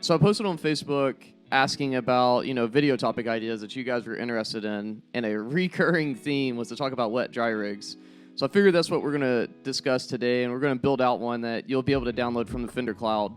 So I posted on Facebook asking about, video topic ideas that you guys were interested in, and a recurring theme was to talk about wet dry rigs. So I figured that's what we're going to discuss today, and we're going to build out one that you'll be able to download from the Fender cloud.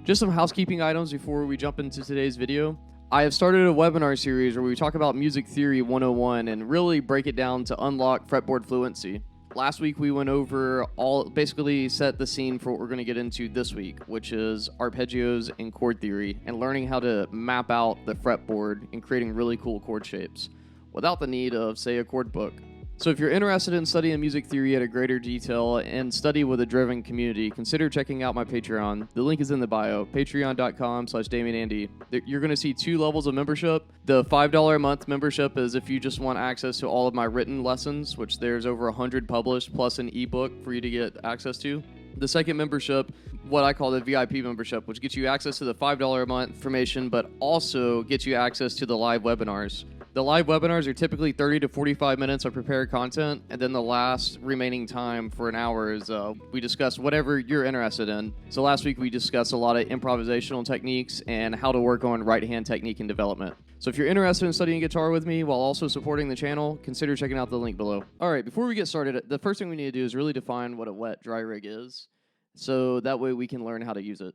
Just some housekeeping items before we jump into today's video. I have started a webinar series where we talk about Music Theory 101 and really break it down to unlock fretboard fluency. Last week we went over basically set the scene for what we're going to get into this week, which is arpeggios and chord theory, and learning how to map out the fretboard and creating really cool chord shapes without the need of, say, a chord book. So if you're interested in studying music theory at a greater detail and study with a driven community, consider checking out my Patreon. The link is in the bio, patreon.com/DamionAndy. You're going to see 2 levels of membership. The $5 a month membership is if you just want access to all of my written lessons, which there's over 100 published, plus an ebook for you to get access to. The second membership, what I call the VIP membership, which gets you access to the $5 a month information, but also gets you access to the live webinars. The live webinars are typically 30 to 45 minutes of prepared content, and then the last remaining time for an hour is we discuss whatever you're interested in. So last week we discussed a lot of improvisational techniques and how to work on right-hand technique and development. So if you're interested in studying guitar with me while also supporting the channel, consider checking out the link below. All right, before we get started, the first thing we need to do is really define what a wet dry rig is, so that way we can learn how to use it.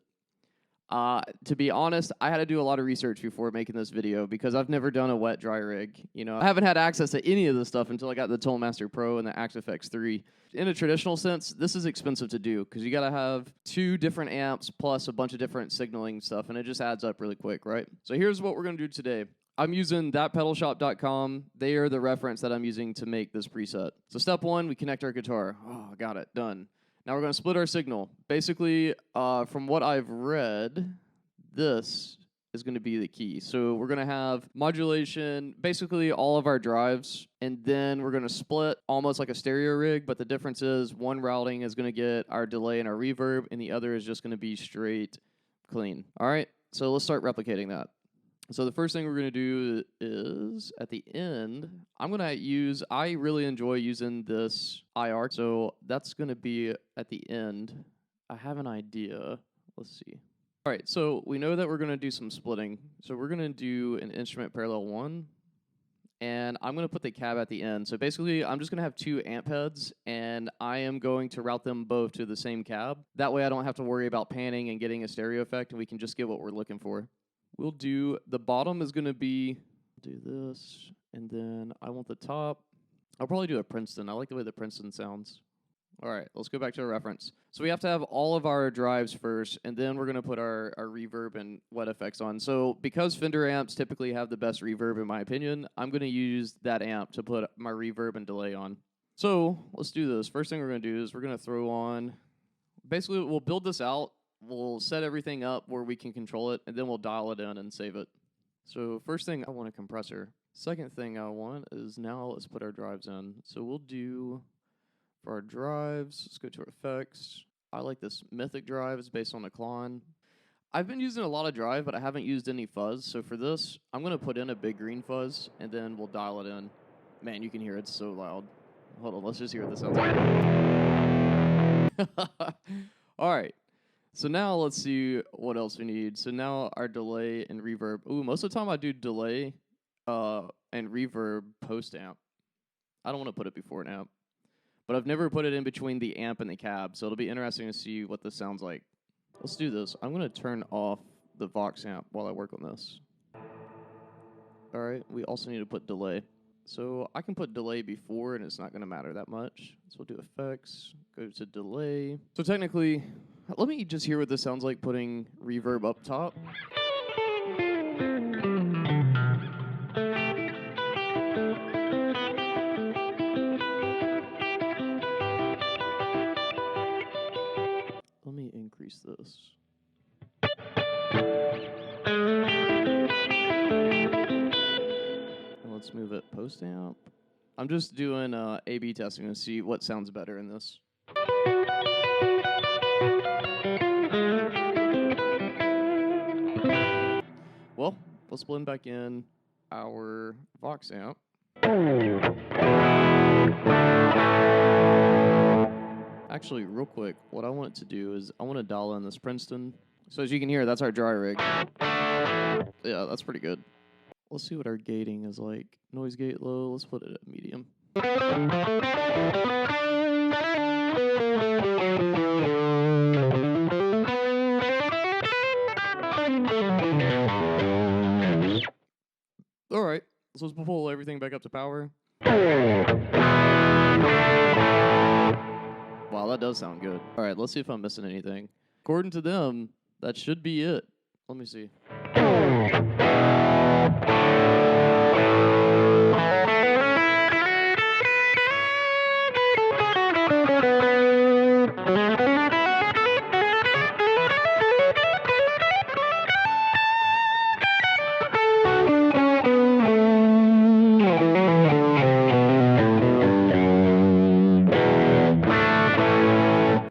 To be honest, I had to do a lot of research before making this video because I've never done a wet dry rig. I haven't had access to any of this stuff until I got the Tonal Master Pro and the ActFX 3. In a traditional sense, this is expensive to do because you got to have 2 different amps plus a bunch of different signaling stuff, and it just adds up really quick, right? So here's what we're going to do today. I'm using thatpedalshop.com. They are the reference that I'm using to make this preset. So step 1, we connect our guitar. Oh, got it. Done. Now we're going to split our signal. Basically, from what I've read, this is going to be the key. So we're going to have modulation, basically all of our drives, and then we're going to split almost like a stereo rig, but the difference is one routing is going to get our delay and our reverb, and the other is just going to be straight clean. All right, so let's start replicating that. So the first thing we're going to do is, at the end, I really enjoy using this IR, so that's going to be at the end. I have an idea. Let's see. All right, so we know that we're going to do some splitting. So we're going to do an instrument parallel 1, and I'm going to put the cab at the end. So basically, I'm just going to have 2 amp heads, and I am going to route them both to the same cab. That way I don't have to worry about panning and getting a stereo effect, and we can just get what we're looking for. We'll do, the bottom is going to be, do this, and then I want the top. I'll probably do a Princeton. I like the way the Princeton sounds. All right, let's go back to our reference. So we have to have all of our drives first, and then we're going to put our reverb and wet effects on. So because Fender amps typically have the best reverb, in my opinion, I'm going to use that amp to put my reverb and delay on. So let's do this. First thing we're going to do is we're going to throw on, basically we'll build this out. We'll set everything up where we can control it, and then we'll dial it in and save it. So first thing, I want a compressor. Second thing I want is now let's put our drives in. So we'll do, for our drives, let's go to our effects. I like this Mythic drive. It's based on a Klon. I've been using a lot of drive, but I haven't used any fuzz. So for this, I'm going to put in a big green fuzz, and then we'll dial it in. Man, you can hear it's so loud. Hold on, let's just hear what this sounds like. All right. So now let's see what else we need. So now our delay and reverb. Ooh, most of the time I do delay and reverb post amp. I don't want to put it before an amp. But I've never put it in between the amp and the cab, so it'll be interesting to see what this sounds like. Let's do this. I'm going to turn off the Vox amp while I work on this. All right, we also need to put delay. So I can put delay before, and it's not going to matter that much. So we'll do effects, go to delay. So technically, let me just hear what this sounds like putting reverb up top. Let me increase this. And let's move it post amp. I'm just doing A/B testing to see what sounds better in this. Well, let's blend back in our Vox amp. Actually, real quick, what I want it to do is I want to dial in this Princeton. So as you can hear, that's our dry rig. Yeah, that's pretty good. Let's see what our gating is like. Noise gate low. Let's put it at medium. All right, so let's pull everything back up to power. Wow, that does sound good. All right, let's see if I'm missing anything. According to them, that should be it. Let me see.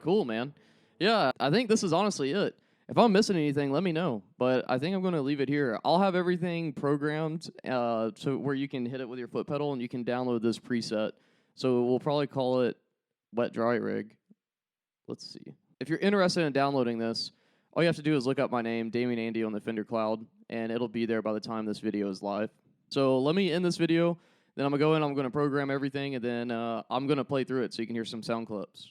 Cool, man. Yeah, I think this is honestly it. If I'm missing anything, let me know. But I think I'm going to leave it here. I'll have everything programmed so where you can hit it with your foot pedal and you can download this preset. So we'll probably call it Wet Dry Rig. Let's see. If you're interested in downloading this, all you have to do is look up my name, Damion Andy, on the Fender Cloud, and it'll be there by the time this video is live. So let me end this video. Then I'm going to go in, I'm going to program everything, and then I'm going to play through it so you can hear some sound clips.